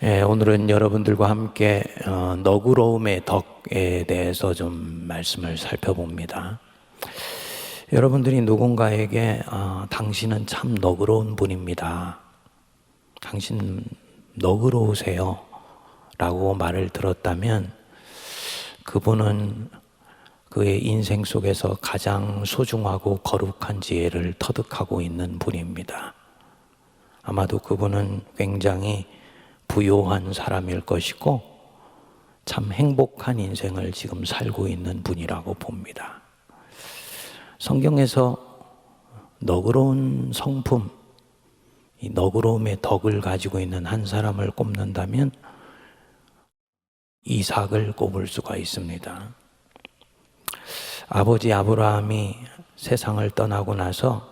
오늘은 여러분들과 함께 너그러움의 덕에 대해서 좀 말씀을 살펴봅니다. 여러분들이 누군가에게 당신은 참 너그러운 분입니다, 당신 너그러우세요 라고 말을 들었다면 그분은 그의 인생 속에서 가장 소중하고 거룩한 지혜를 터득하고 있는 분입니다. 아마도 그분은 굉장히 부요한 사람일 것이고 참 행복한 인생을 지금 살고 있는 분이라고 봅니다. 성경에서 너그러운 성품, 이 너그러움의 덕을 가지고 있는 한 사람을 꼽는다면 이삭을 꼽을 수가 있습니다. 아버지 아브라함이 세상을 떠나고 나서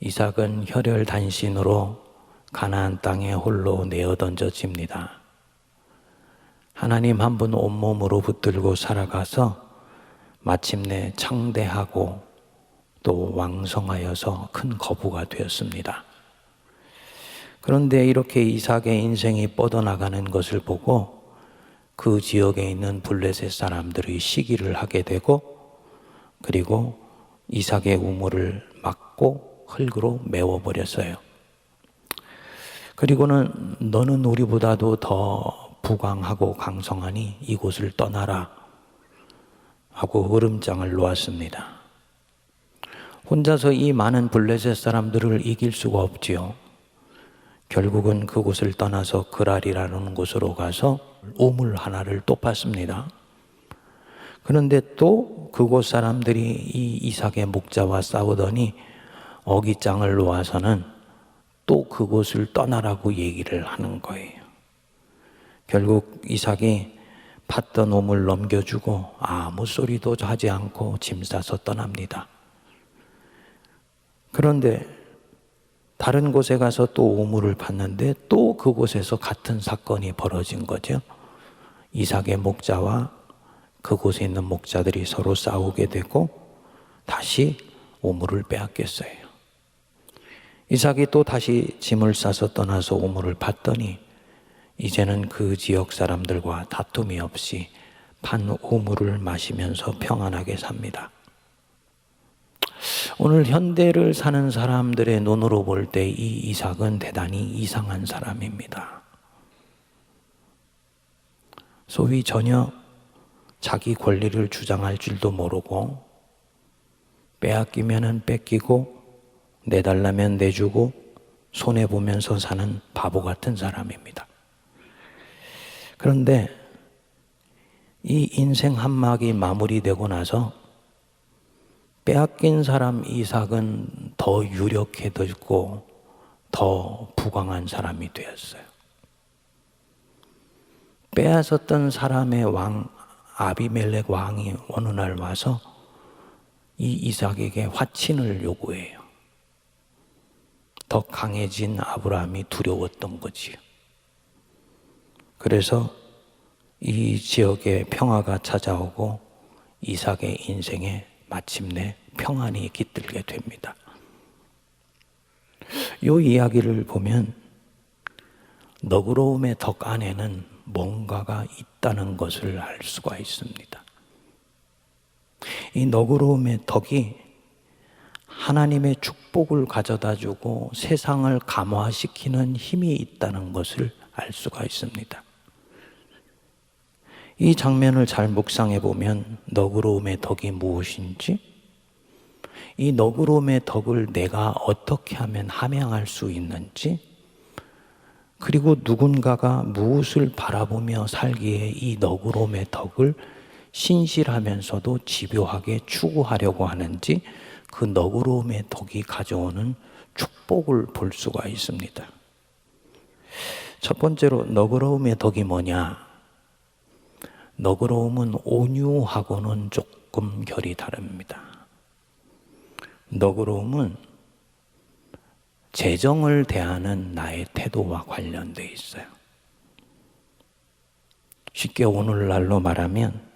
이삭은 혈혈단신으로 가나안 땅에 홀로 내어 던져집니다. 하나님 한 분 온몸으로 붙들고 살아가서 마침내 창대하고 또 왕성하여서 큰 거부가 되었습니다. 그런데 이렇게 이삭의 인생이 뻗어나가는 것을 보고 그 지역에 있는 블레셋 사람들이 시기를 하게 되고 그리고 이삭의 우물을 막고 흙으로 메워버렸어요. 그리고는 너는 우리보다도 더 부강하고 강성하니 이곳을 떠나라 하고 으름장을 놓았습니다. 혼자서 이 많은 블레셋 사람들을 이길 수가 없지요. 결국은 그곳을 떠나서 그랄이라는 곳으로 가서 우물 하나를 또 팠습니다. 그런데 또 그곳 사람들이 이 이삭의 목자와 싸우더니 어깃장을 놓아서는 또 그곳을 떠나라고 얘기를 하는 거예요. 결국 이삭이 팠던 우물 넘겨주고 아무 소리도 하지 않고 짐 싸서 떠납니다. 그런데 다른 곳에 가서 또 우물을 팠는데 또 그곳에서 같은 사건이 벌어진 거죠. 이삭의 목자와 그곳에 있는 목자들이 서로 싸우게 되고 다시 우물을 빼앗겼어요. 이삭이 또 다시 짐을 싸서 떠나서 우물을 팠더니 이제는 그 지역 사람들과 다툼이 없이 판 우물을 마시면서 평안하게 삽니다. 오늘 현대를 사는 사람들의 눈으로 볼 때 이 이삭은 대단히 이상한 사람입니다. 소위 전혀 자기 권리를 주장할 줄도 모르고 빼앗기면은 뺏기고 내달라면 내주고 손해보면서 사는 바보 같은 사람입니다. 그런데 이 인생 한 막이 마무리되고 나서 빼앗긴 사람 이삭은 더 유력해졌고 더 부강한 사람이 되었어요. 빼앗았던 사람의 왕 아비멜렉 왕이 어느 날 와서 이 이삭에게 화친을 요구해요. 더 강해진 아브라함이 두려웠던 거지요. 그래서 이 지역에 평화가 찾아오고 이삭의 인생에 마침내 평안이 깃들게 됩니다. 이 이야기를 보면 너그러움의 덕 안에는 뭔가가 있다는 것을 알 수가 있습니다. 이 너그러움의 덕이 하나님의 축복을 가져다 주고 세상을 감화시키는 힘이 있다는 것을 알 수가 있습니다. 이 장면을 잘 묵상해 보면 너그러움의 덕이 무엇인지, 이 너그러움의 덕을 내가 어떻게 하면 함양할 수 있는지, 그리고 누군가가 무엇을 바라보며 살기에 이 너그러움의 덕을 신실하면서도 집요하게 추구하려고 하는지, 그 너그러움의 덕이 가져오는 축복을 볼 수가 있습니다. 첫 번째로 너그러움의 덕이 뭐냐? 너그러움은 온유하고는 조금 결이 다릅니다. 너그러움은 재정을 대하는 나의 태도와 관련되어 있어요. 쉽게 오늘날로 말하면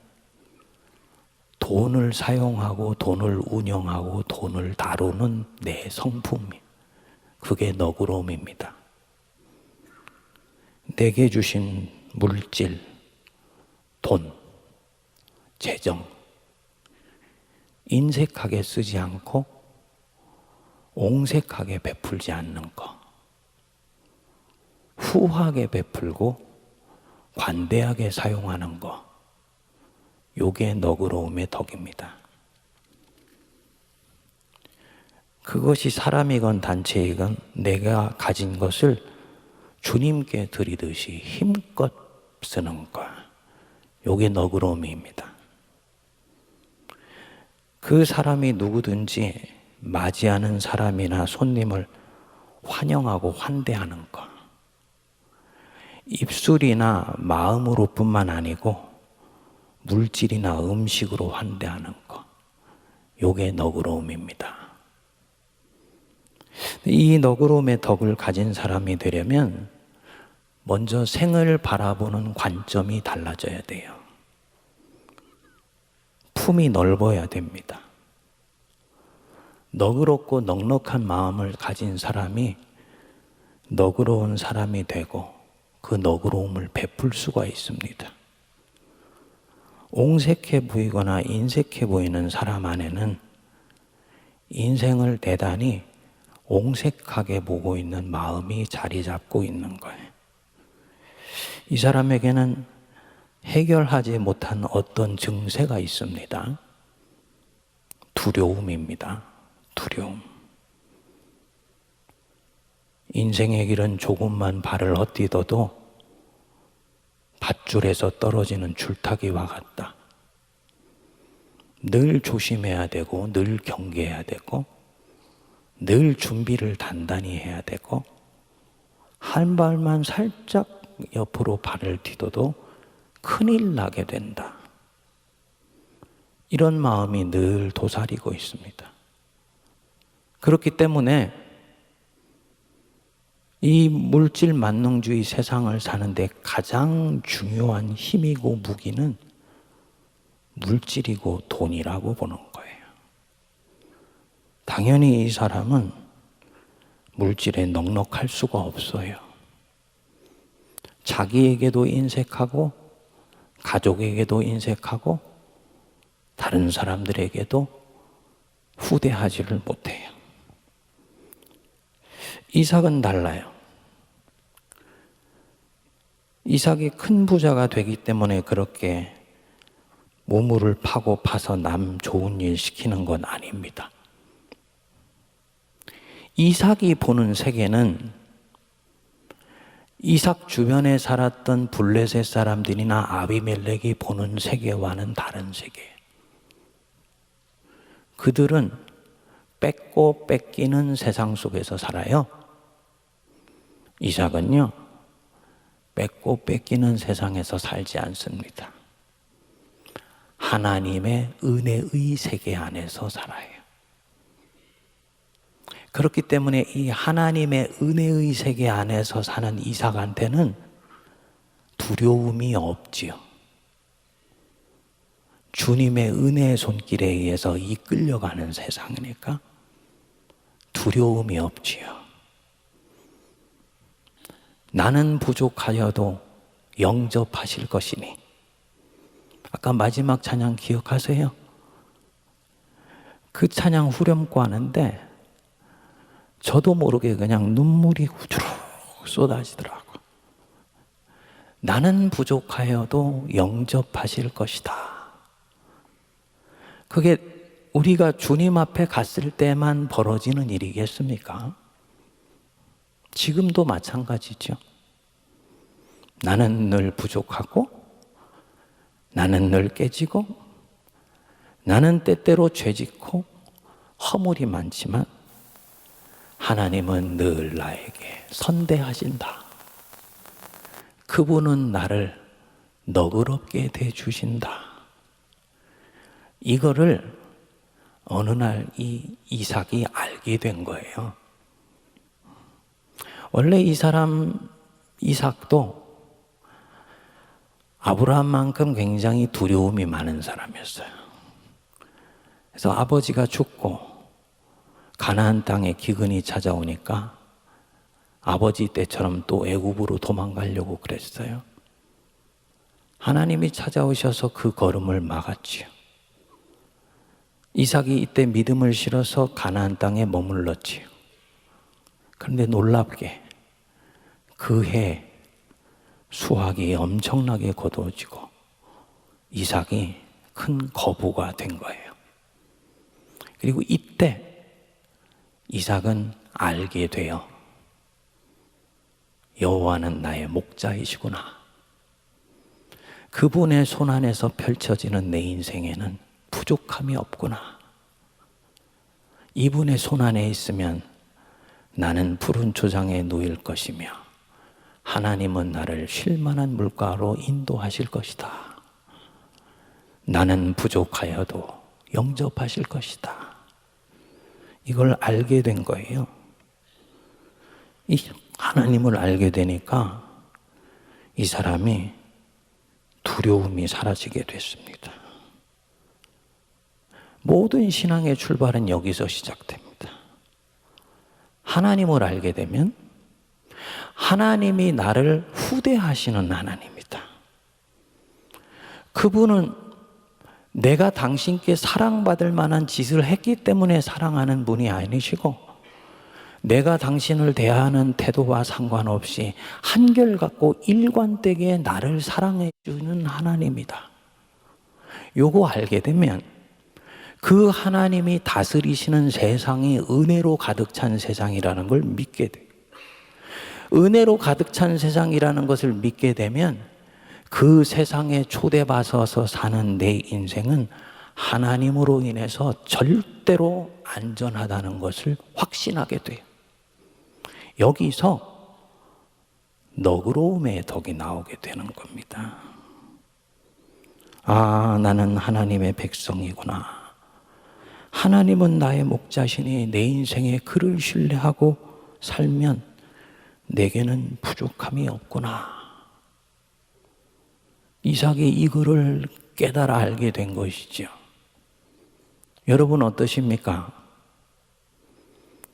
돈을 사용하고 돈을 운영하고 돈을 다루는 내 성품, 그게 너그러움입니다. 내게 주신 물질, 돈, 재정, 인색하게 쓰지 않고 옹색하게 베풀지 않는 것, 후하게 베풀고 관대하게 사용하는 것, 요게 너그러움의 덕입니다. 그것이 사람이건 단체이건 내가 가진 것을 주님께 드리듯이 힘껏 쓰는 것, 요게 너그러움입니다. 그 사람이 누구든지 맞이하는 사람이나 손님을 환영하고 환대하는 것, 입술이나 마음으로 뿐만 아니고 물질이나 음식으로 환대하는 것, 요게 너그러움입니다. 이 너그러움의 덕을 가진 사람이 되려면 먼저 생을 바라보는 관점이 달라져야 돼요. 품이 넓어야 됩니다. 너그럽고 넉넉한 마음을 가진 사람이 너그러운 사람이 되고 그 너그러움을 베풀 수가 있습니다. 옹색해 보이거나 인색해 보이는 사람 안에는 인생을 대단히 옹색하게 보고 있는 마음이 자리 잡고 있는 거예요. 이 사람에게는 해결하지 못한 어떤 증세가 있습니다. 두려움입니다. 두려움. 인생의 길은 조금만 발을 헛디뎌도 밧줄에서 떨어지는 줄타기와 같다. 늘 조심해야 되고 늘 경계해야 되고 늘 준비를 단단히 해야 되고 한 발만 살짝 옆으로 발을 디뎌도 큰일 나게 된다. 이런 마음이 늘 도사리고 있습니다. 그렇기 때문에 이 물질 만능주의 세상을 사는데 가장 중요한 힘이고 무기는 물질이고 돈이라고 보는 거예요. 당연히 이 사람은 물질에 넉넉할 수가 없어요. 자기에게도 인색하고 가족에게도 인색하고 다른 사람들에게도 후대하지를 못해요. 이삭은 달라요. 이삭이 큰 부자가 되기 때문에 그렇게 우물을 파고 파서 남 좋은 일 시키는 건 아닙니다. 이삭이 보는 세계는 이삭 주변에 살았던 블레셋 사람들이나 아비멜렉이 보는 세계와는 다른 세계예요. 그들은 뺏고 뺏기는 세상 속에서 살아요. 이삭은요, 뺏고 뺏기는 세상에서 살지 않습니다. 하나님의 은혜의 세계 안에서 살아요. 그렇기 때문에 이 하나님의 은혜의 세계 안에서 사는 이삭한테는 두려움이 없지요. 주님의 은혜의 손길에 의해서 이끌려가는 세상이니까 두려움이 없지요. 나는 부족하여도 영접하실 것이니. 아까 마지막 찬양 기억하세요? 그 찬양 후렴구 하는데 저도 모르게 그냥 눈물이 후주룩 쏟아지더라고요. 나는 부족하여도 영접하실 것이다. 그게 우리가 주님 앞에 갔을 때만 벌어지는 일이겠습니까? 지금도 마찬가지죠. 나는 늘 부족하고 나는 늘 깨지고 나는 때때로 죄짓고 허물이 많지만 하나님은 늘 나에게 선대하신다. 그분은 나를 너그럽게 대주신다. 이거를 어느 날 이 이삭이 알게 된 거예요. 원래 이 사람 이삭도 아브라함만큼 굉장히 두려움이 많은 사람이었어요. 그래서 아버지가 죽고 가나안 땅에 기근이 찾아오니까 아버지 때처럼 또 애굽으로 도망가려고 그랬어요. 하나님이 찾아오셔서 그 걸음을 막았지요. 이삭이 이때 믿음을 실어서 가나안 땅에 머물렀지요. 그런데 놀랍게 그 해 수확이 엄청나게 거두어지고 이삭이 큰 거부가 된 거예요. 그리고 이때 이삭은 알게 돼요. 여호와는 나의 목자이시구나. 그분의 손 안에서 펼쳐지는 내 인생에는 부족함이 없구나. 이분의 손 안에 있으면 나는 푸른 초장에 누일 것이며 하나님은 나를 쉴만한 물가로 인도하실 것이다. 나는 부족하여도 영접하실 것이다. 이걸 알게 된 거예요. 이 하나님을 알게 되니까 이 사람이 두려움이 사라지게 됐습니다. 모든 신앙의 출발은 여기서 시작됩니다. 하나님을 알게 되면 하나님이 나를 후대하시는 하나님이다. 그분은 내가 당신께 사랑받을 만한 짓을 했기 때문에 사랑하는 분이 아니시고 내가 당신을 대하는 태도와 상관없이 한결같고 일관되게 나를 사랑해 주는 하나님이다. 요거 알게 되면 그 하나님이 다스리시는 세상이 은혜로 가득 찬 세상이라는 걸 믿게 돼요. 은혜로 가득 찬 세상이라는 것을 믿게 되면 그 세상에 초대받아서 사는 내 인생은 하나님으로 인해서 절대로 안전하다는 것을 확신하게 돼요. 여기서 너그러움의 덕이 나오게 되는 겁니다. 아, 나는 하나님의 백성이구나. 하나님은 나의 목자시니 내 인생에 그를 신뢰하고 살면 내게는 부족함이 없구나. 이삭이 이거를 깨달아 알게 된 것이죠. 여러분 어떠십니까?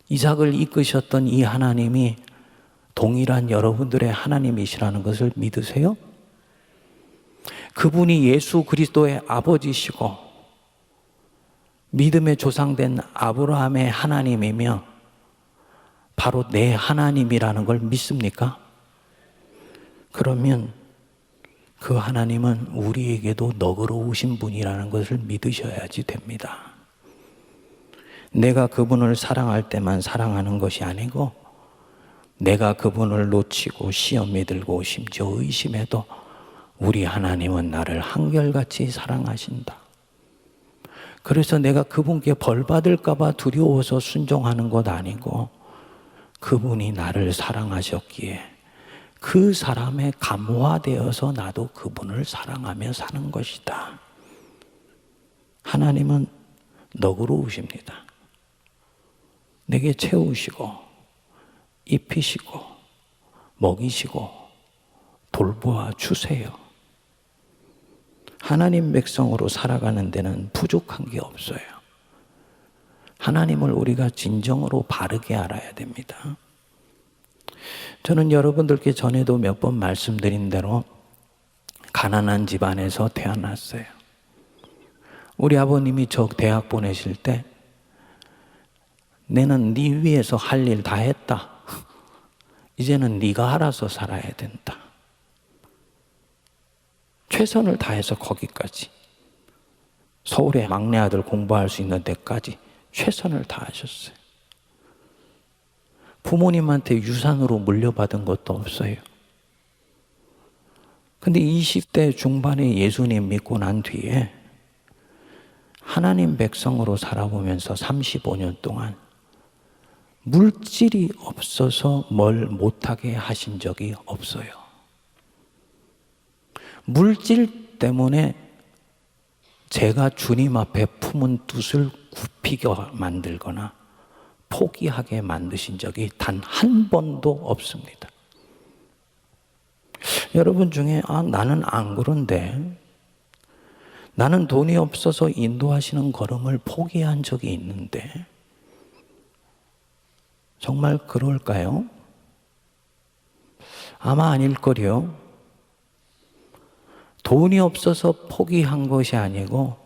이삭을 이끄셨던 이 하나님이 동일한 여러분들의 하나님이시라는 것을 믿으세요? 그분이 예수 그리스도의 아버지시고 믿음의 조상된 아브라함의 하나님이며 바로 내 하나님이라는 걸 믿습니까? 그러면 그 하나님은 우리에게도 너그러우신 분이라는 것을 믿으셔야지 됩니다. 내가 그분을 사랑할 때만 사랑하는 것이 아니고 내가 그분을 놓치고 시험에 들고 심지어 의심해도 우리 하나님은 나를 한결같이 사랑하신다. 그래서 내가 그분께 벌 받을까 봐 두려워서 순종하는 것 아니고 그분이 나를 사랑하셨기에 그 사람에 감화되어서 나도 그분을 사랑하며 사는 것이다. 하나님은 너그러우십니다. 내게 채우시고 입히시고 먹이시고 돌보아 주세요. 하나님 백성으로 살아가는 데는 부족한 게 없어요. 하나님을 우리가 진정으로 바르게 알아야 됩니다. 저는 여러분들께 전에도 몇 번 말씀드린 대로 가난한 집안에서 태어났어요. 우리 아버님이 저 대학 보내실 때 내는 네 위해서 할 일 다 했다. 이제는 네가 알아서 살아야 된다. 최선을 다해서 거기까지 서울의 막내 아들 공부할 수 있는 데까지 최선을 다하셨어요. 부모님한테 유산으로 물려받은 것도 없어요. 근데 20대 중반에 예수님 믿고 난 뒤에 하나님 백성으로 살아보면서 35년 동안 물질이 없어서 뭘 못하게 하신 적이 없어요. 물질 때문에 제가 주님 앞에 품은 뜻을 굽히게 만들거나 포기하게 만드신 적이 단 한 번도 없습니다. 여러분 중에 나는 안 그런데 나는 돈이 없어서 인도하시는 걸음을 포기한 적이 있는데 정말 그럴까요? 아마 아닐 거요. 돈이 없어서 포기한 것이 아니고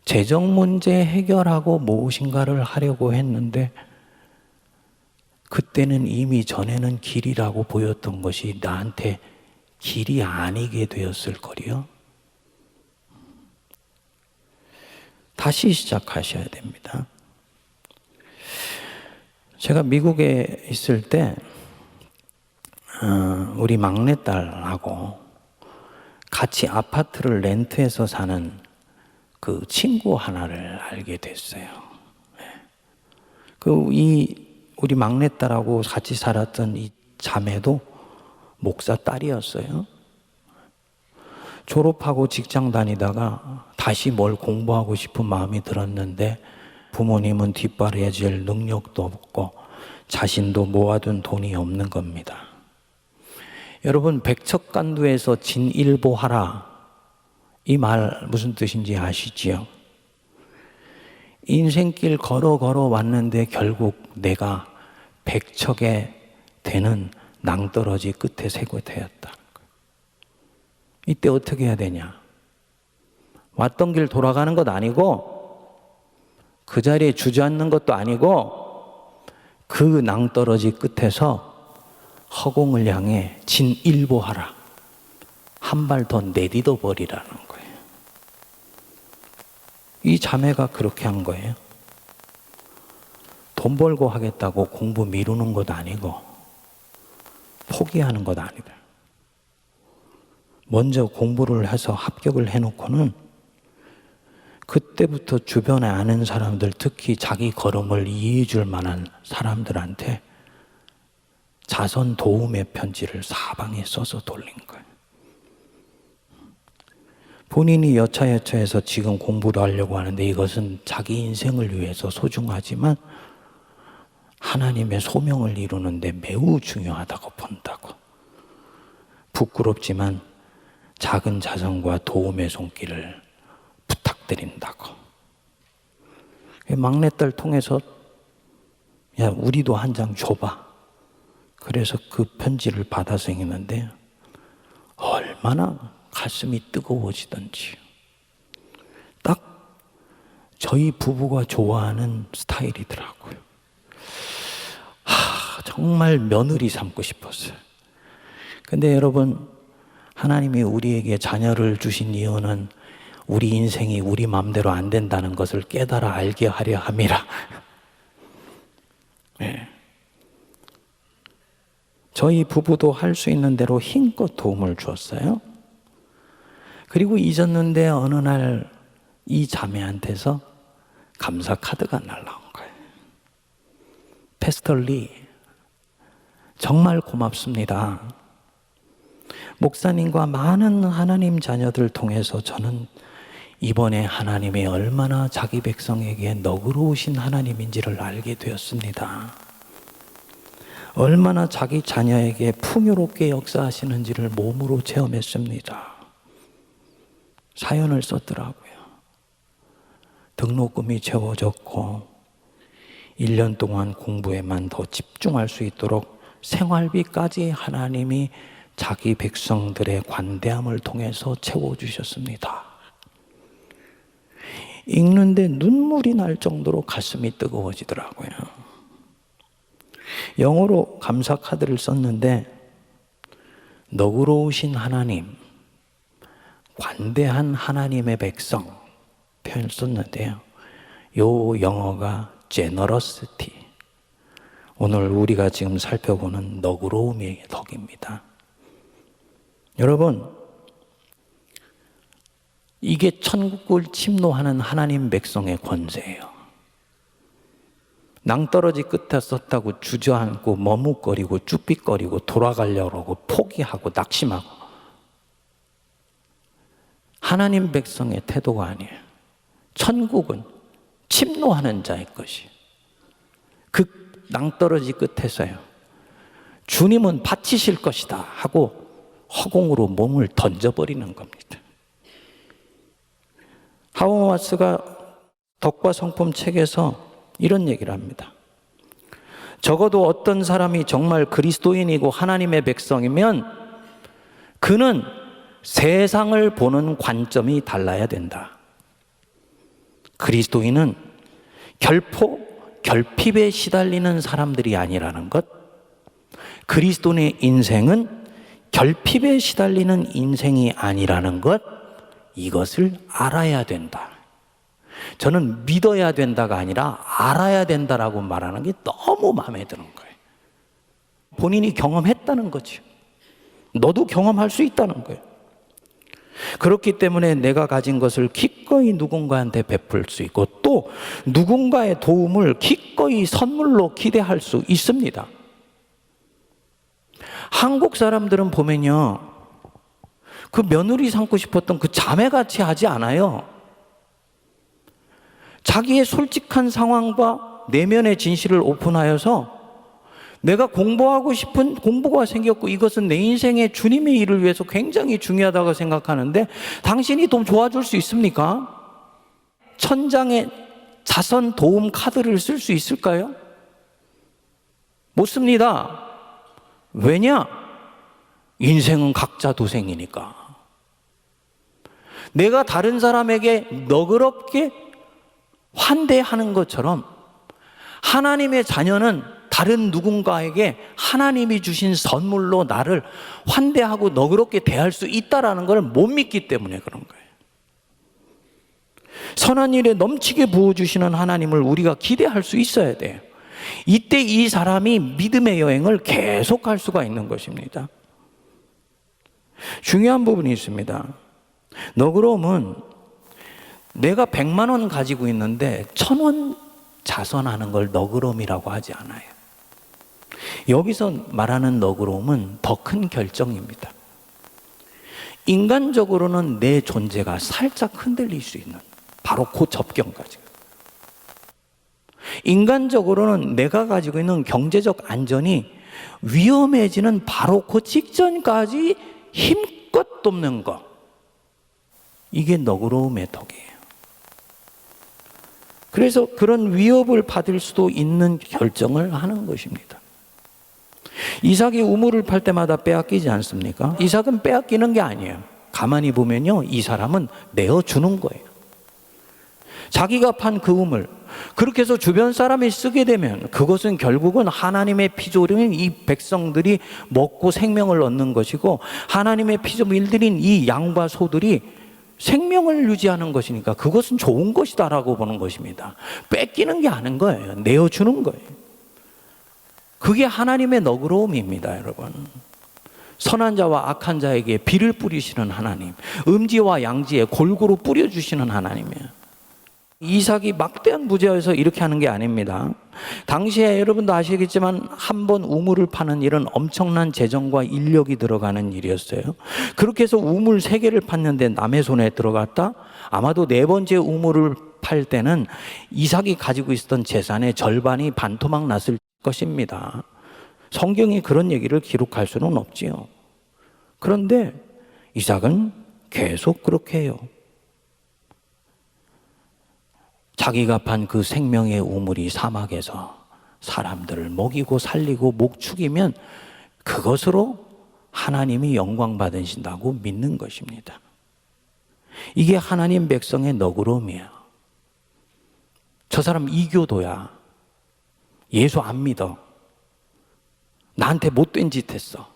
재정 문제 해결하고 무엇인가를 하려고 했는데 그때는 이미 전에는 길이라고 보였던 것이 나한테 길이 아니게 되었을 거리요. 다시 시작하셔야 됩니다. 제가 미국에 있을 때 우리 막내딸하고 같이 아파트를 렌트해서 사는 그 친구 하나를 알게 됐어요. 우리 막내딸하고 같이 살았던 이 자매도 목사 딸이었어요. 졸업하고 직장 다니다가 다시 뭘 공부하고 싶은 마음이 들었는데 부모님은 뒷바라지할 능력도 없고 자신도 모아둔 돈이 없는 겁니다. 여러분, 백척간두에서 진일보하라, 이 말 무슨 뜻인지 아시지요? 인생길 걸어 왔는데 결국 내가 백척에 되는 낭떠러지 끝에 새고 되었다. 이때 어떻게 해야 되냐? 왔던 길 돌아가는 것 아니고 그 자리에 주저앉는 것도 아니고 그 낭떠러지 끝에서 허공을 향해 진일보하라. 한 발 더 내디뎌 버리라는 거예요. 이 자매가 그렇게 한 거예요. 돈 벌고 하겠다고 공부 미루는 것 아니고 포기하는 것 아니다. 먼저 공부를 해서 합격을 해놓고는 그때부터 주변에 아는 사람들, 특히 자기 걸음을 이해해 줄 만한 사람들한테 자선 도움의 편지를 사방에 써서 돌린 거예요. 본인이 여차여차해서 지금 공부를 하려고 하는데 이것은 자기 인생을 위해서 소중하지만 하나님의 소명을 이루는데 매우 중요하다고 본다고. 부끄럽지만 작은 자선과 도움의 손길을 부탁드린다고. 막내딸 통해서 야, 우리도 한 장 줘봐. 그래서 그 편지를 받아서 읽는데 얼마나 가슴이 뜨거워지던지. 딱 저희 부부가 좋아하는 스타일이더라고요. 정말 며느리 삼고 싶었어요. 근데 여러분, 하나님이 우리에게 자녀를 주신 이유는 우리 인생이 우리 마음대로 안 된다는 것을 깨달아 알게 하려 함이라. 네. 저희 부부도 할 수 있는 대로 힘껏 도움을 주었어요. 그리고 잊었는데 어느 날 이 자매한테서 감사 카드가 날라온 거예요. 패스터 리, 정말 고맙습니다. 목사님과 많은 하나님 자녀들 통해서 저는 이번에 하나님이 얼마나 자기 백성에게 너그러우신 하나님인지를 알게 되었습니다. 얼마나 자기 자녀에게 풍요롭게 역사하시는지를 몸으로 체험했습니다. 사연을 썼더라고요. 등록금이 채워졌고 1년 동안 공부에만 더 집중할 수 있도록 생활비까지 하나님이 자기 백성들의 관대함을 통해서 채워주셨습니다. 읽는데 눈물이 날 정도로 가슴이 뜨거워지더라고요. 영어로 감사 카드를 썼는데 너그러우신 하나님, 관대한 하나님의 백성 표현을 썼는데요. 요 영어가 generosity. 오늘 우리가 지금 살펴보는 너그러움의 덕입니다. 여러분, 이게 천국을 침노하는 하나님 백성의 권세예요. 낭떠러지 끝에 썼다고 주저앉고 머뭇거리고 쭈삣거리고 돌아가려고 하고 포기하고 낙심하고 하나님 백성의 태도가 아니에요. 천국은 침노하는 자의 것이. 그 낭떠러지 끝에서요. 주님은 바치실 것이다 하고 허공으로 몸을 던져버리는 겁니다. 하워마스가 덕과 성품 책에서 이런 얘기를 합니다. 적어도 어떤 사람이 정말 그리스도인이고 하나님의 백성이면 그는 세상을 보는 관점이 달라야 된다. 그리스도인은 결핍에 시달리는 사람들이 아니라는 것, 그리스도인의 인생은 결핍에 시달리는 인생이 아니라는 것, 이것을 알아야 된다. 저는 믿어야 된다가 아니라 알아야 된다라고 말하는 게 너무 마음에 드는 거예요. 본인이 경험했다는 거죠. 너도 경험할 수 있다는 거예요. 그렇기 때문에 내가 가진 것을 기꺼이 누군가한테 베풀 수 있고, 또 누군가의 도움을 기꺼이 선물로 기대할 수 있습니다. 한국 사람들은 보면요, 그 며느리 삼고 싶었던 그 자매같이 하지 않아요. 자기의 솔직한 상황과 내면의 진실을 오픈하여서 내가 공부하고 싶은 공부가 생겼고 이것은 내 인생의 주님의 일을 위해서 굉장히 중요하다고 생각하는데 당신이 좀 도와줄 수 있습니까? 천장에 자선 도움 카드를 쓸 수 있을까요? 못 씁니다. 왜냐? 인생은 각자 도생이니까. 내가 다른 사람에게 너그럽게 환대하는 것처럼 하나님의 자녀는 다른 누군가에게 하나님이 주신 선물로 나를 환대하고 너그럽게 대할 수 있다는 걸 못 믿기 때문에 그런 거예요. 선한 일에 넘치게 부어주시는 하나님을 우리가 기대할 수 있어야 돼요. 이때 이 사람이 믿음의 여행을 계속할 수가 있는 것입니다. 중요한 부분이 있습니다. 너그러움은 내가 100만 원 가지고 있는데 1000원 자선하는 걸 너그러움이라고 하지 않아요. 여기서 말하는 너그러움은 더 큰 결정입니다. 인간적으로는 내 존재가 살짝 흔들릴 수 있는 바로 그 접경까지. 인간적으로는 내가 가지고 있는 경제적 안전이 위험해지는 바로 그 직전까지 힘껏 돕는 것. 이게 너그러움의 덕이에요. 그래서 그런 위협을 받을 수도 있는 결정을 하는 것입니다. 이삭이 우물을 팔 때마다 빼앗기지 않습니까? 이삭은 빼앗기는 게 아니에요. 가만히 보면요, 이 사람은 내어주는 거예요. 자기가 판 그 우물, 그렇게 해서 주변 사람이 쓰게 되면 그것은 결국은 하나님의 피조물인 이 백성들이 먹고 생명을 얻는 것이고, 하나님의 피조물들인 이 양과 소들이 생명을 유지하는 것이니까 그것은 좋은 것이다라고 보는 것입니다. 뺏기는 게 아닌 거예요. 내어주는 거예요. 그게 하나님의 너그러움입니다, 여러분. 선한 자와 악한 자에게 비를 뿌리시는 하나님, 음지와 양지에 골고루 뿌려주시는 하나님이에요. 이삭이 막대한 부자여서 이렇게 하는 게 아닙니다. 당시에 여러분도 아시겠지만 한 번 우물을 파는 일은 엄청난 재정과 인력이 들어가는 일이었어요. 그렇게 해서 우물 3개를 팠는데 남의 손에 들어갔다? 아마도 4번째 우물을 팔 때는 이삭이 가지고 있었던 재산의 절반이 반토막 났을 것입니다. 성경이 그런 얘기를 기록할 수는 없지요. 그런데 이삭은 계속 그렇게 해요. 자기가 판 그 생명의 우물이 사막에서 사람들을 먹이고 살리고 목축이면 그것으로 하나님이 영광 받으신다고 믿는 것입니다. 이게 하나님 백성의 너그러움이에요. 저 사람 이교도야. 예수 안 믿어. 나한테 못된 짓 했어.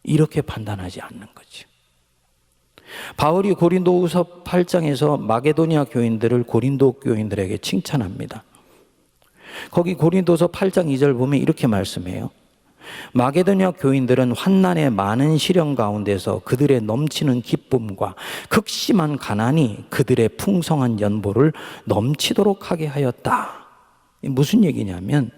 이렇게 판단하지 않는 거지. 바울이 고린도후서 8장에서 마게도니아 교인들을 고린도 교인들에게 칭찬합니다. 거기 고린도서 8장 2절 보면 이렇게 말씀해요. 마게도니아 교인들은 환난의 많은 시련 가운데서 그들의 넘치는 기쁨과 극심한 가난이 그들의 풍성한 연보를 넘치도록 하게 하였다. 무슨 얘기냐면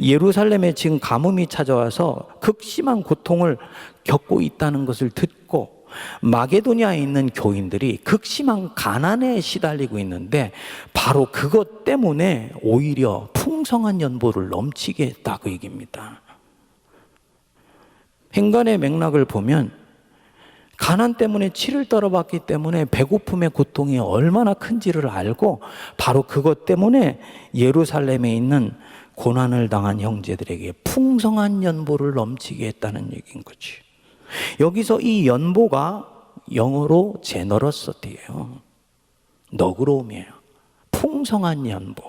예루살렘에 지금 가뭄이 찾아와서 극심한 고통을 겪고 있다는 것을 듣고 마게도니아에 있는 교인들이 극심한 가난에 시달리고 있는데 바로 그것 때문에 오히려 풍성한 연보를 넘치게 했다, 그 얘기입니다. 행간의 맥락을 보면 가난 때문에 치를 떨어봤기 때문에 배고픔의 고통이 얼마나 큰지를 알고 바로 그것 때문에 예루살렘에 있는 고난을 당한 형제들에게 풍성한 연보를 넘치게 했다는 얘기인 거지. 여기서 이 연보가 영어로 제너러스티예요. 너그러움이에요. 풍성한 연보,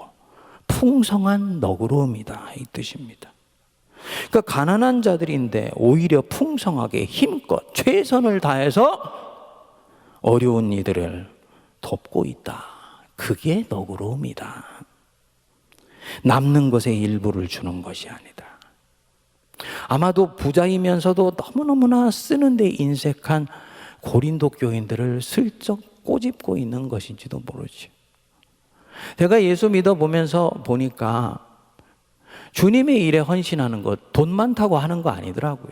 풍성한 너그러움이다, 이 뜻입니다. 그러니까 가난한 자들인데 오히려 풍성하게 힘껏 최선을 다해서 어려운 이들을 돕고 있다. 그게 너그러움이다. 남는 것의 일부를 주는 것이 아니다. 아마도 부자이면서도 너무너무나 쓰는데 인색한 고린도 교인들을 슬쩍 꼬집고 있는 것인지도 모르지. 제가 예수 믿어보면서 보니까 주님의 일에 헌신하는 것, 돈 많다고 하는 거 아니더라고요.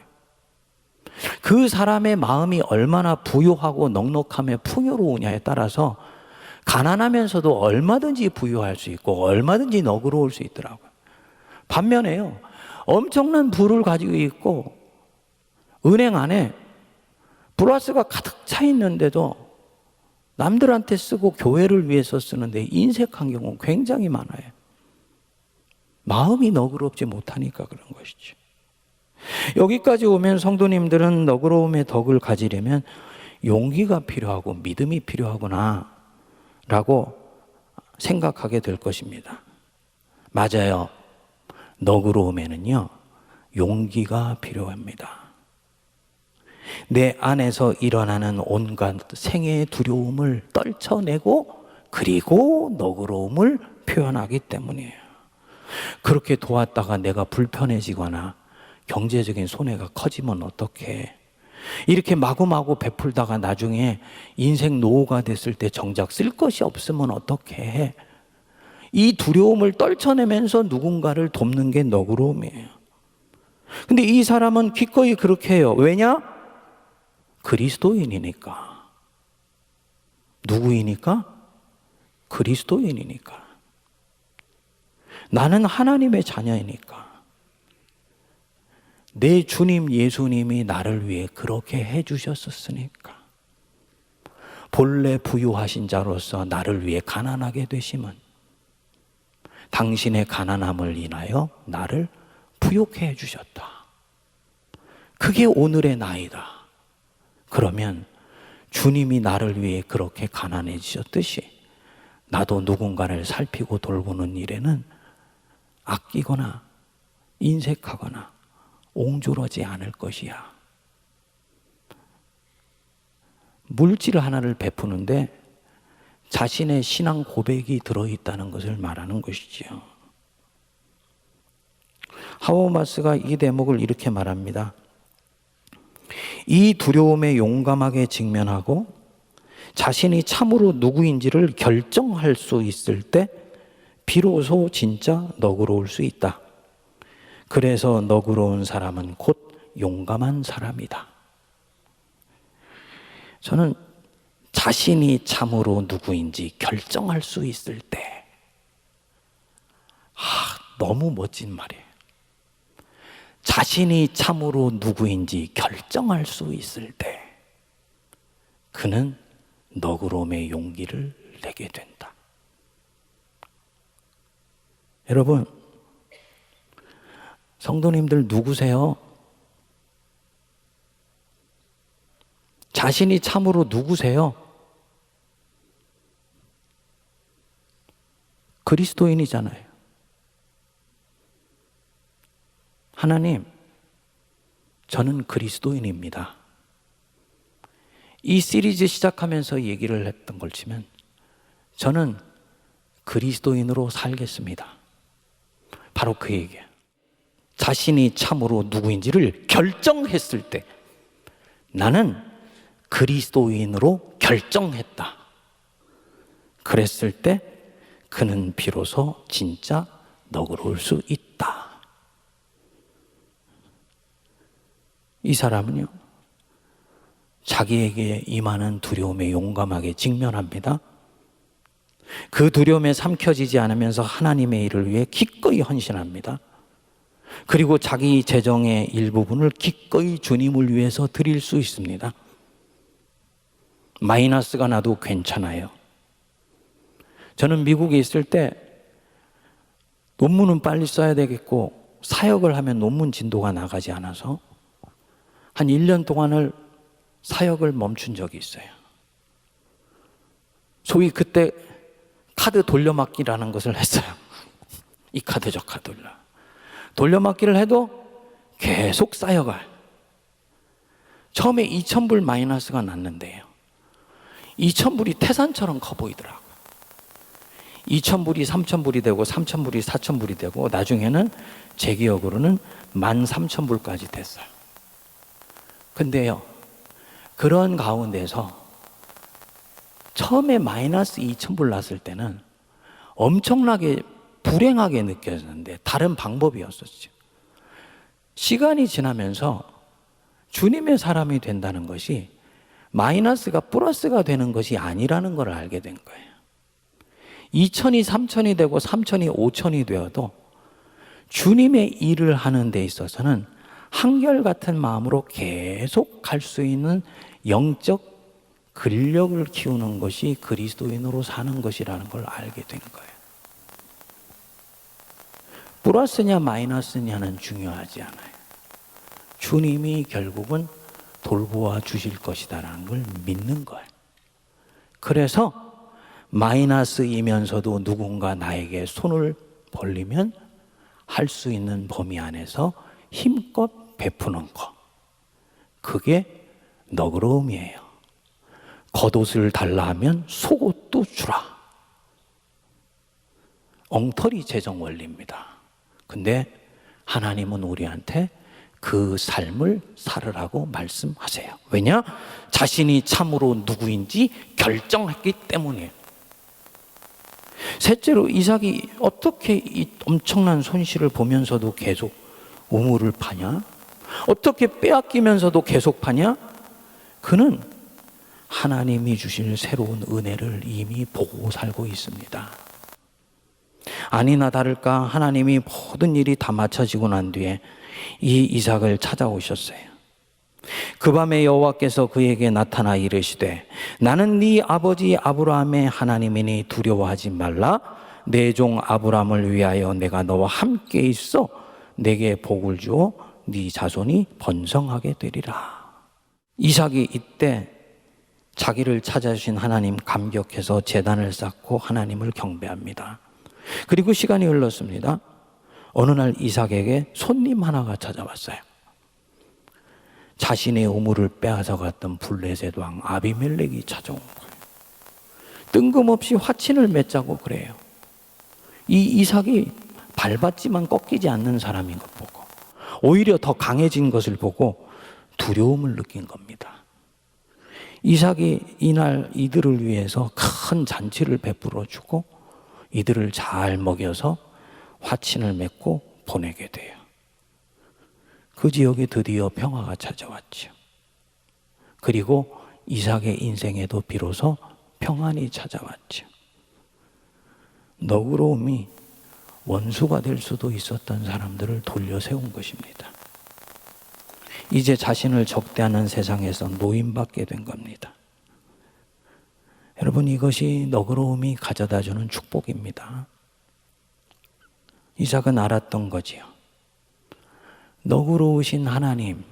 그 사람의 마음이 얼마나 부유하고 넉넉하며 풍요로우냐에 따라서 가난하면서도 얼마든지 부유할 수 있고 얼마든지 너그러울 수 있더라고요. 반면에요, 엄청난 부를 가지고 있고 은행 안에 플러스가 가득 차 있는데도 남들한테 쓰고 교회를 위해서 쓰는데 인색한 경우 굉장히 많아요. 마음이 너그럽지 못하니까 그런 것이죠. 여기까지 오면 성도님들은 너그러움의 덕을 가지려면 용기가 필요하고 믿음이 필요하구나 라고 생각하게 될 것입니다. 맞아요. 너그러움에는요, 용기가 필요합니다. 내 안에서 일어나는 온갖 생애의 두려움을 떨쳐내고 그리고 너그러움을 표현하기 때문이에요. 그렇게 도왔다가 내가 불편해지거나 경제적인 손해가 커지면 어떡해. 이렇게 마구마구 베풀다가 나중에 인생 노후가 됐을 때 정작 쓸 것이 없으면 어떡해. 이 두려움을 떨쳐내면서 누군가를 돕는 게 너그러움이에요. 근데 이 사람은 기꺼이 그렇게 해요. 왜냐? 그리스도인이니까. 누구이니까? 그리스도인이니까. 나는 하나님의 자녀이니까. 내 주님 예수님이 나를 위해 그렇게 해주셨었으니까. 본래 부유하신 자로서 나를 위해 가난하게 되심은 당신의 가난함을 인하여 나를 부욕해 주셨다. 그게 오늘의 나이다. 그러면 주님이 나를 위해 그렇게 가난해지셨듯이 나도 누군가를 살피고 돌보는 일에는 아끼거나 인색하거나 옹졸하지 않을 것이야. 물질 하나를 베푸는데 자신의 신앙 고백이 들어있다는 것을 말하는 것이지요. 하버마스가 이 대목을 이렇게 말합니다. 이 두려움에 용감하게 직면하고 자신이 참으로 누구인지를 결정할 수 있을 때 비로소 진짜 너그러울 수 있다. 그래서 너그러운 사람은 곧 용감한 사람이다. 저는 자신이 참으로 누구인지 결정할 수 있을 때, 너무 멋진 말이에요. 자신이 참으로 누구인지 결정할 수 있을 때 그는 너그러움의 용기를 내게 된다. 여러분, 성도님들 누구세요? 자신이 참으로 누구세요? 그리스도인이잖아요. 하나님, 저는 그리스도인입니다. 이 시리즈 시작하면서 얘기를 했던 걸 치면 저는 그리스도인으로 살겠습니다. 바로 그 얘기예요. 자신이 참으로 누구인지를 결정했을 때 나는 그리스도인으로 결정했다. 그랬을 때 그는 비로소 진짜 너그러울 수 있다. 이 사람은요, 자기에게 임하는 두려움에 용감하게 직면합니다. 그 두려움에 삼켜지지 않으면서 하나님의 일을 위해 기꺼이 헌신합니다. 그리고 자기 재정의 일부분을 기꺼이 주님을 위해서 드릴 수 있습니다. 마이너스가 나도 괜찮아요. 저는 미국에 있을 때 논문은 빨리 써야 되겠고 사역을 하면 논문 진도가 나가지 않아서 한 1년 동안을 사역을 멈춘 적이 있어요. 소위 그때 카드 돌려막기라는 것을 했어요. 이 카드 저 카드 돌려막기를 해도 계속 쌓여가요. 처음에 2,000불 마이너스가 났는데요, 2,000불이 태산처럼 커 보이더라고요. 2,000불이 3,000불이 되고 3,000불이 4,000불이 되고 나중에는 제 기억으로는 13,000불까지 됐어요. 근데요, 그런 가운데서 처음에 마이너스 2,000불 났을 때는 엄청나게 불행하게 느껴졌는데 다른 방법이었었죠. 시간이 지나면서 주님의 사람이 된다는 것이 마이너스가 플러스가 되는 것이 아니라는 걸 알게 된 거예요. 2,000이 3,000이 되고 3,000이 5,000이 되어도 주님의 일을 하는 데 있어서는 한결같은 마음으로 계속 갈 수 있는 영적 근력을 키우는 것이 그리스도인으로 사는 것이라는 걸 알게 된 거예요. 플러스냐 마이너스냐는 중요하지 않아요. 주님이 결국은 돌보아 주실 것이다라는 걸 믿는 거예요. 그래서 마이너스이면서도 누군가 나에게 손을 벌리면 할 수 있는 범위 안에서 힘껏 베푸는 것, 그게 너그러움이에요. 겉옷을 달라 하면 속옷도 주라. 엉터리 재정 원리입니다. 근데 하나님은 우리한테 그 삶을 살으라고 말씀하세요. 왜냐? 자신이 참으로 누구인지 결정했기 때문이에요. 셋째로, 이삭이 어떻게 이 엄청난 손실을 보면서도 계속 우물을 파냐? 어떻게 빼앗기면서도 계속 파냐? 그는 하나님이 주실 새로운 은혜를 이미 보고 살고 있습니다. 아니나 다를까 하나님이 모든 일이 다 마쳐지고 난 뒤에 이 이삭을 찾아오셨어요. 그 밤에 여호와께서 그에게 나타나 이르시되 나는 네 아버지 아브라함의 하나님이니 두려워하지 말라. 내 종 아브라함을 위하여 내가 너와 함께 있어 내게 복을 주어 네 자손이 번성하게 되리라. 이삭이 이때 자기를 찾아주신 하나님 감격해서 제단을 쌓고 하나님을 경배합니다. 그리고 시간이 흘렀습니다. 어느 날 이삭에게 손님 하나가 찾아왔어요. 자신의 우물을 빼앗아 갔던 블레셋 왕 아비멜렉이 찾아온 거예요. 뜬금없이 화친을 맺자고 그래요. 이 이삭이 밟았지만 꺾이지 않는 사람인 것 보고, 오히려 더 강해진 것을 보고 두려움을 느낀 겁니다. 이삭이 이날 이들을 위해서 큰 잔치를 베풀어 주고 이들을 잘 먹여서 화친을 맺고 보내게 돼요. 그 지역에 드디어 평화가 찾아왔죠. 그리고 이삭의 인생에도 비로소 평안이 찾아왔죠. 너그러움이 원수가 될 수도 있었던 사람들을 돌려 세운 것입니다. 이제 자신을 적대하는 세상에서 노인받게 된 겁니다. 여러분, 이것이 너그러움이 가져다주는 축복입니다. 이삭은 알았던 거지요. 너그러우신 하나님,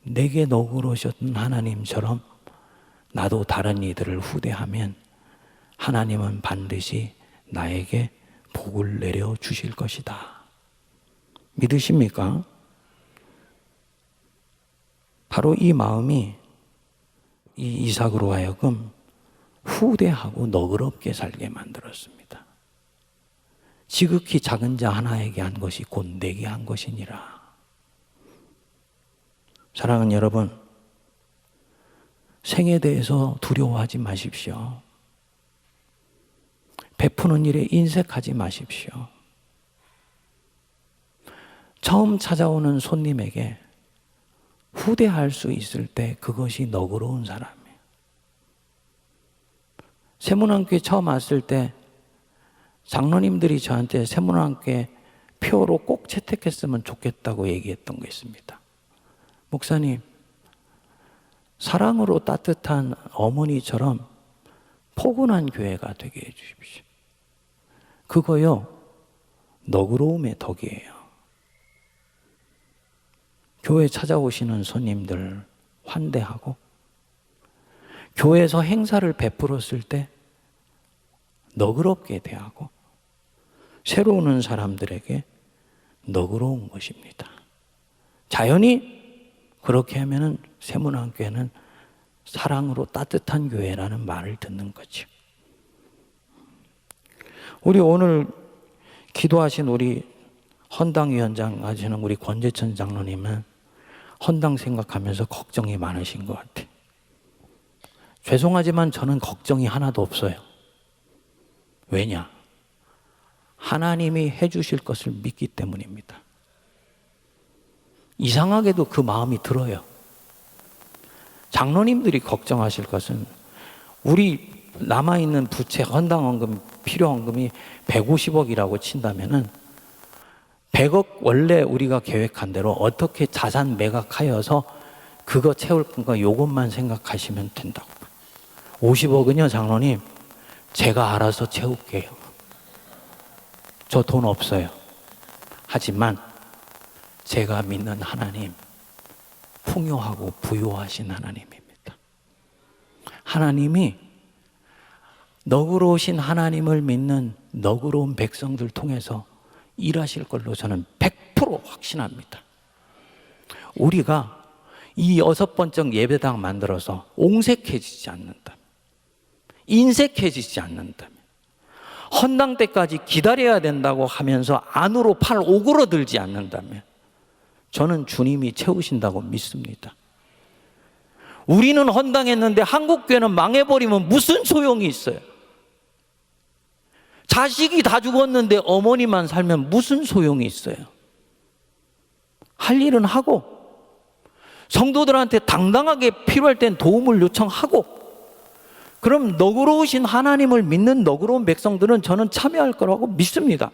내게 너그러우셨던 하나님처럼 나도 다른 이들을 후대하면 하나님은 반드시 나에게 복을 내려 주실 것이다. 믿으십니까? 바로 이 마음이 이 이삭으로 하여금 후대하고 너그럽게 살게 만들었습니다. 지극히 작은 자 하나에게 한 것이 곧 내게 한 것이니라. 사랑하는 여러분, 생에 대해서 두려워하지 마십시오. 베푸는 일에 인색하지 마십시오. 처음 찾아오는 손님에게 후대할 수 있을 때 그것이 너그러운 사람이에요. 세문안교회 처음 왔을 때 장로님들이 저한테 세문안교회 표로 꼭 채택했으면 좋겠다고 얘기했던 게 있습니다. 목사님, 사랑으로 따뜻한 어머니처럼 포근한 교회가 되게 해주십시오. 그거요, 너그러움의 덕이에요. 교회 찾아오시는 손님들 환대하고, 교회에서 행사를 베풀었을 때 너그럽게 대하고, 새로 오는 사람들에게 너그러운 것입니다. 자연히 그렇게 하면은 세문안교회는 사랑으로 따뜻한 교회라는 말을 듣는 거죠. 우리 오늘 기도하신 우리 헌당위원장 하시는 우리 권재천 장로님은 헌당 생각하면서 걱정이 많으신 것 같아요. 죄송하지만 저는 걱정이 하나도 없어요. 왜냐? 하나님이 해주실 것을 믿기 때문입니다. 이상하게도 그 마음이 들어요. 장로님들이 걱정하실 것은 우리 남아있는 부채 헌당헌금, 필요헌금이 150억이라고 친다면은 100억 원래 우리가 계획한 대로 어떻게 자산 매각하여서 그거 채울 건가 요것만 생각하시면 된다고. 50억은요 장로님 제가 알아서 채울게요. 저 돈 없어요. 하지만 제가 믿는 하나님 풍요하고 부유하신 하나님입니다. 하나님이 너그러우신 하나님을 믿는 너그러운 백성들 통해서 일하실 걸로 저는 100% 확신합니다. 우리가 이 6번째 예배당 만들어서 옹색해지지 않는다면, 인색해지지 않는다면, 헌당 때까지 기다려야 된다고 하면서 안으로 팔 오그러들지 않는다면 저는 주님이 채우신다고 믿습니다. 우리는 헌당했는데 한국교회는 망해버리면 무슨 소용이 있어요? 자식이 다 죽었는데 어머니만 살면 무슨 소용이 있어요? 할 일은 하고, 성도들한테 당당하게 필요할 땐 도움을 요청하고, 그럼 너그러우신 하나님을 믿는 너그러운 백성들은 저는 참여할 거라고 믿습니다.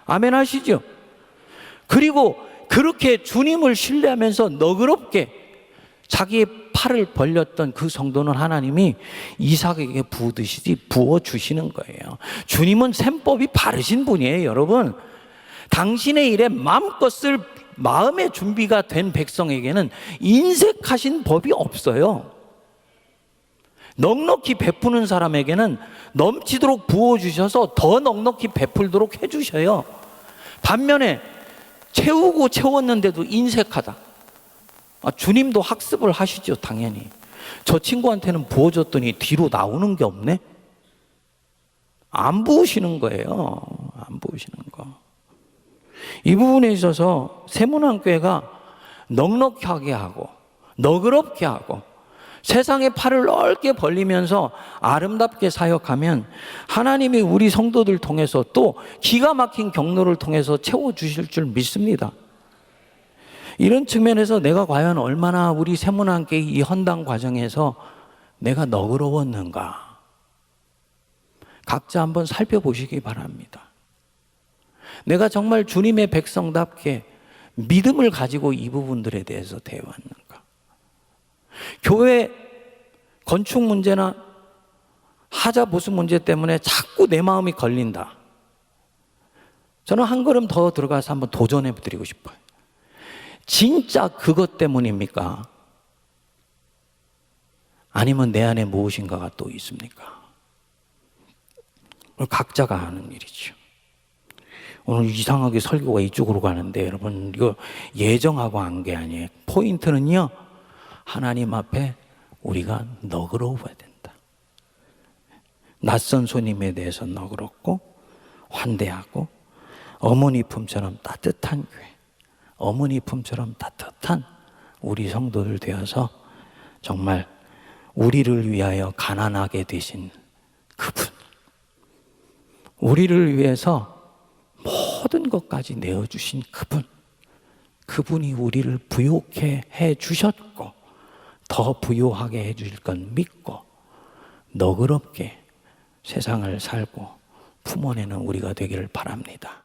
아멘 하시죠? 그리고 그렇게 주님을 신뢰하면서 너그럽게 자기의 팔을 벌렸던 그 성도는 하나님이 이삭에게 부으듯이 부어주시는 거예요. 주님은 셈법이 바르신 분이에요. 여러분, 당신의 일에 마음껏 쓸 마음의 준비가 된 백성에게는 인색하신 법이 없어요. 넉넉히 베푸는 사람에게는 넘치도록 부어주셔서 더 넉넉히 베풀도록 해주셔요. 반면에 채우고 채웠는데도 인색하다. 주님도 학습을 하시죠. 당연히. 저 친구한테는 부어줬더니 뒤로 나오는 게 없네. 안 부으시는 거예요. 안 부으시는 거. 이 부분에 있어서 세문안교회가 넉넉하게 하고 너그럽게 하고 세상의 팔을 넓게 벌리면서 아름답게 사역하면 하나님이 우리 성도들 통해서 또 기가 막힌 경로를 통해서 채워주실 줄 믿습니다. 이런 측면에서 내가 과연 얼마나 우리 세문안교회 이 헌당 과정에서 내가 너그러웠는가 각자 한번 살펴보시기 바랍니다. 내가 정말 주님의 백성답게 믿음을 가지고 이 부분들에 대해서 대해왔는가? 교회 건축 문제나 하자 보수 문제 때문에 자꾸 내 마음이 걸린다. 저는 한 걸음 더 들어가서 한번 도전해 드리고 싶어요. 진짜 그것 때문입니까? 아니면 내 안에 무엇인가가 또 있습니까? 각자가 하는 일이죠. 오늘 이상하게 설교가 이쪽으로 가는데 여러분 이거 예정하고 한 게 아니에요. 포인트는요, 하나님 앞에 우리가 너그러워야 된다. 낯선 손님에 대해서 너그럽고 환대하고 어머니 품처럼 따뜻한 교회, 어머니 품처럼 따뜻한 우리 성도들 되어서 정말 우리를 위하여 가난하게 되신 그분, 우리를 위해서 모든 것까지 내어주신 그분이 우리를 부유케 해주셨고 더 부유하게 해주실 건 믿고 너그럽게 세상을 살고 품어내는 우리가 되기를 바랍니다.